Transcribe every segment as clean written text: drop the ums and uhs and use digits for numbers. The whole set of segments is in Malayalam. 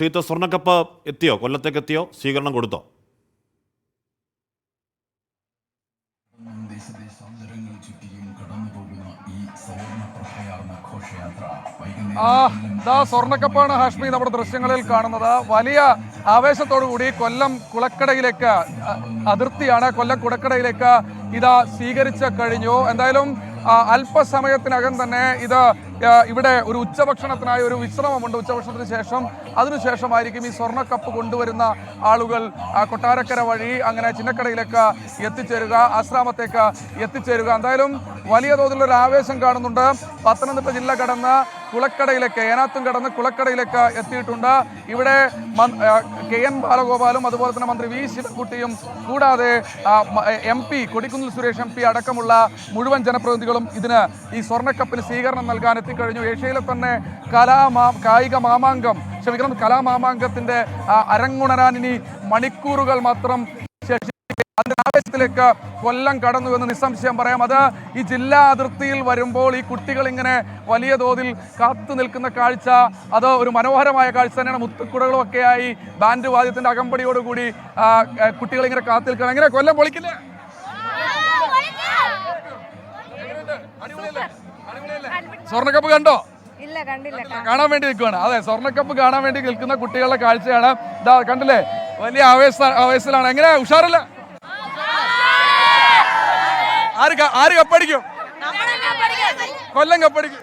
ഷീത്ത്, സ്വർണ്ണക്കപ്പ് എത്തിയോ? കൊല്ലത്തേക്ക് എത്തിയോ? സ്വീകരണം കൊടുത്തോ? സ്വർണ്ണക്കപ്പാണ് ഹാഷ്മി നമ്മുടെ ദൃശ്യങ്ങളിൽ കാണുന്നത്. വലിയ ആവേശത്തോടുകൂടി കൊല്ലം കുളക്കടയിലേക്ക്, അതിർത്തിയാണ്, കൊല്ലം കുളക്കടയിലേക്ക് ഇതാ സ്വീകരിച്ച് കഴിഞ്ഞു. എന്തായാലും അല്പസമയത്തിനകം തന്നെ ഇത് ഇവിടെ ഒരു ഉച്ചഭക്ഷണത്തിനായി ഒരു വിശ്രമമുണ്ട്. ഉച്ചഭക്ഷണത്തിന് ശേഷം അതിനുശേഷമായിരിക്കും ഈ സ്വർണ്ണക്കപ്പ് കൊണ്ടുവരുന്ന ആളുകൾ കൊട്ടാരക്കര വഴി അങ്ങനെ ചിന്നക്കടയിലേക്ക് എത്തിച്ചേരുക, ആശ്രാമത്തേക്ക് എത്തിച്ചേരുക. എന്തായാലും വലിയ തോതിലൊരു ആവേശം കാണുന്നുണ്ട്. പത്തനംതിട്ട ജില്ല കടന്ന് കുളക്കടയിലേക്ക്, ഏനാത്തും കടന്ന് കുളക്കടയിലേക്ക് എത്തിയിട്ടുണ്ട്. ഇവിടെ KN ബാലഗോപാലും അതുപോലെ തന്നെ മന്ത്രി V ശിവൻകുട്ടിയും കൂടാതെ MP കൊടിക്കുന്നിൽ സുരേഷ് MP അടക്കമുള്ള മുഴുവൻ ജനപ്രതിനിധികളും ഇതിന് ഈ സ്വർണ്ണക്കപ്പിന് സ്വീകരണം നൽകാൻ എത്തിക്കഴിഞ്ഞു. ഏഷ്യയിലെ തന്നെ കലാമാമാങ്കത്തിന്റെ അരങ്ങുണരാൻ ഇനി മണിക്കൂറുകൾ മാത്രം ആവേശത്തിലേക്ക് കൊല്ലം കടന്നു എന്ന് നിസ്സംശയം പറയാം. അത് ഈ ജില്ലാ അതിർത്തിയിൽ വരുമ്പോൾ ഈ കുട്ടികൾ ഇങ്ങനെ വലിയ തോതിൽ കാത്തു നിൽക്കുന്ന കാഴ്ച, അത് ഒരു മനോഹരമായ കാഴ്ച തന്നെയാണ്. മുത്തുക്കുടകളും ഒക്കെയായി ബാൻഡ് വാദ്യത്തിന്റെ അകമ്പടിയോടുകൂടി കുട്ടികൾ ഇങ്ങനെ കാത്തു നിൽക്കണം. എങ്ങനെ കൊല്ലം പൊളിക്കില്ലേ? സ്വർണ്ണക്കപ്പ് കണ്ടോ? കാണാൻ വേണ്ടി നിൽക്കുകയാണ്. അതെ, സ്വർണ്ണക്കപ്പ് കാണാൻ വേണ്ടി നിൽക്കുന്ന കുട്ടികളുടെ കാഴ്ചയാണ്. ഇതാ കണ്ടില്ലേ, വലിയ ആവേശത്തിലാണ്. എങ്ങനെ, ഉഷാറല്ലേ? ആര് കപ്പടിക്കും? കൊല്ലം കപ്പടിക്കും.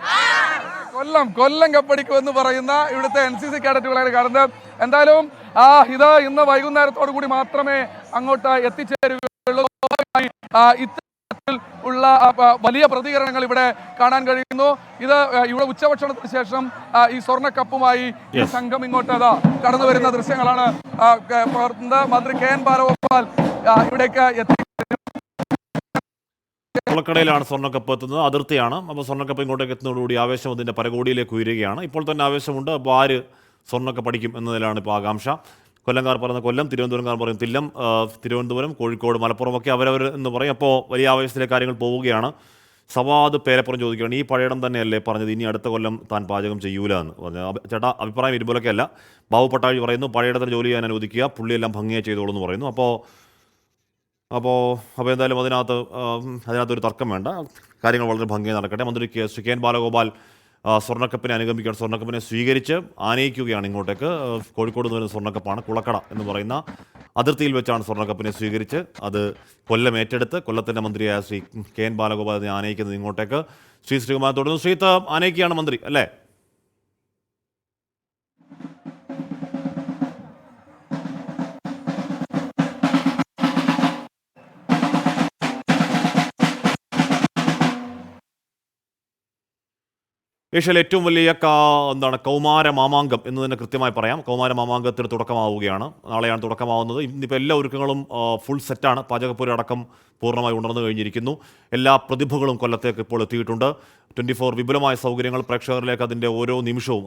കൊല്ലം കപ്പടിക്കും എന്ന് പറയുന്ന ഇവിടുത്തെ NCC കേഡറ്റുകളാണ് കാണുന്നത്. എന്തായാലും ഇത് ഇന്ന് വൈകുന്നേരത്തോടു കൂടി മാത്രമേ അങ്ങോട്ട് എത്തിച്ചേരുകയുള്ളൂ. ഉള്ള വലിയ പ്രതികരണങ്ങൾ ഇവിടെ കാണാൻ കഴിയുന്നു. ഇത് ഇവിടെ ഉച്ചഭക്ഷണത്തിന് ശേഷം ഈ സ്വർണ്ണക്കപ്പുമായി ഈ സംഘം ഇങ്ങോട്ട് കടന്നു വരുന്ന ദൃശ്യങ്ങളാണ് മന്ത്രി KN ബാലഗോപാൽ ഇവിടേക്ക് എത്തി. കുളക്കടയിലാണ് സ്വർണ്ണക്കപ്പ് എത്തുന്നത്, അതിർത്തിയാണ്. അപ്പോൾ സ്വർണ്ണക്കപ്പ് ഇങ്ങോട്ടേക്ക് എത്തുന്നതോടുകൂടി ആവേശം അതിൻ്റെ പരകോടിയിലേക്ക് ഉയരുകയാണ്. ഇപ്പോൾ തന്നെ ആവേശമുണ്ട്. അപ്പോൾ ആര് സ്വർണ്ണക്കപ്പ് അടിക്കും എന്നതിലാണ് ഇപ്പോൾ ആകാംക്ഷ. കൊല്ലംകാർ പറയുന്ന കൊല്ലം, തിരുവനന്തപുരംകാർ പറയും തില്ലം, തിരുവനന്തപുരം, കോഴിക്കോട്, മലപ്പുറമൊക്കെ അവരവർ എന്ന് പറയും. അപ്പോൾ വലിയ ആവേശത്തിലെ കാര്യങ്ങൾ പോവുകയാണ്. സവാദ് പേരപ്പുറം ചോദിക്കുകയാണ്, ഈ പഴയിടം തന്നെയല്ലേ പറഞ്ഞത് ഇനി അടുത്ത കൊല്ലം താൻ പാചകം ചെയ്യൂല എന്ന് പറഞ്ഞു. ചേട്ടാ, അഭിപ്രായം ഇരുപോലൊക്കെ അല്ല. ബാബു പട്ടാഴി പറയുന്നു പഴയിടത്തിൽ ജോലി ചെയ്യാൻ അനുവദിക്കുക, പുള്ളിയെല്ലാം ഭംഗിയായി ചെയ്തോളൂ എന്ന് പറയുന്നു. അപ്പോൾ എന്തായാലും അതിനകത്തൊരു തർക്കം വേണ്ട, കാര്യങ്ങൾ വളരെ ഭംഗിയായി നടക്കട്ടെ. മന്ത്രി KN ബാലഗോപാൽ സ്വർണ്ണക്കപ്പിനെ അനുഗമിക്കുകയാണ്. സ്വർണ്ണക്കപ്പിനെ സ്വീകരിച്ച് ആനയിക്കുകയാണ് ഇങ്ങോട്ടേക്ക്. കോഴിക്കോട് നിന്ന് വരുന്ന സ്വർണ്ണക്കപ്പാണ്. കുളക്കട എന്ന് പറയുന്ന അതിർത്തിയിൽ വെച്ചാണ് സ്വർണ്ണക്കപ്പിനെ സ്വീകരിച്ച് അത് കൊല്ലം ഏറ്റെടുത്ത് കൊല്ലത്തിൻ്റെ മന്ത്രിയായ ശ്രീ KN ബാലഗോപാൽ അതിനെ ആനയിക്കുന്നത് ഇങ്ങോട്ടേക്ക്. ശ്രീകുമാർ തുടർന്ന്. ശ്രീത്ത്, ആനയിക്കുകയാണ് മന്ത്രി അല്ലേ? ഏഷ്യയിലെ ഏറ്റവും വലിയ കൗമാര മാമാങ്കം എന്ന് തന്നെ കൃത്യമായി പറയാം. കൗമാര മാമാങ്കത്തിന് തുടക്കമാവുകയാണ്. നാളെയാണ് തുടക്കമാവുന്നത്. ഇന്നിപ്പോൾ എല്ലാ ഒരുക്കങ്ങളും ഫുൾ സെറ്റാണ്. പാചകപ്പുര അടക്കം പൂർണ്ണമായി ഉണർന്നു കഴിഞ്ഞിരിക്കുന്നു. എല്ലാ പ്രതിഭകളും കൊല്ലത്തേക്ക് ഇപ്പോൾ എത്തിയിട്ടുണ്ട്. 24 വിപുലമായ സൗകര്യങ്ങൾ പ്രേക്ഷകരിലേക്ക് അതിൻ്റെ ഓരോ നിമിഷവും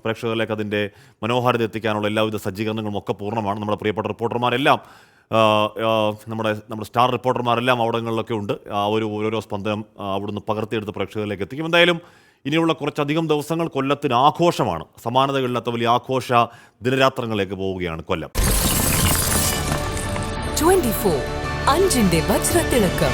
പ്രേക്ഷകരിലേക്ക് അതിൻ്റെ മനോഹാരിത എത്തിക്കാനുള്ള എല്ലാവിധ സജ്ജീകരണങ്ങളും ഒക്കെ പൂർണ്ണമാണ്. നമ്മുടെ പ്രിയപ്പെട്ട റിപ്പോർട്ടർമാരെല്ലാം നമ്മുടെ സ്റ്റാർ റിപ്പോർട്ടർമാരെല്ലാം അവിടങ്ങളിലൊക്കെ ഉണ്ട്. ഓരോ സ്പന്ദനം അവിടുന്ന് പകർത്തിയെടുത്ത് പ്രേക്ഷകരിലേക്ക് എത്തിക്കും. എന്തായാലും ഇനിയുള്ള കുറച്ചധികം ദിവസങ്ങൾ കൊല്ലത്തിന് ആഘോഷമാണ്. സമാനതകളില്ലാത്ത വലിയ ആഘോഷ ദിനരാത്രങ്ങളിലേക്ക് പോവുകയാണ് കൊല്ലം. 24 അഞ്ചിന്റെ വജ്രത്തിളക്കം.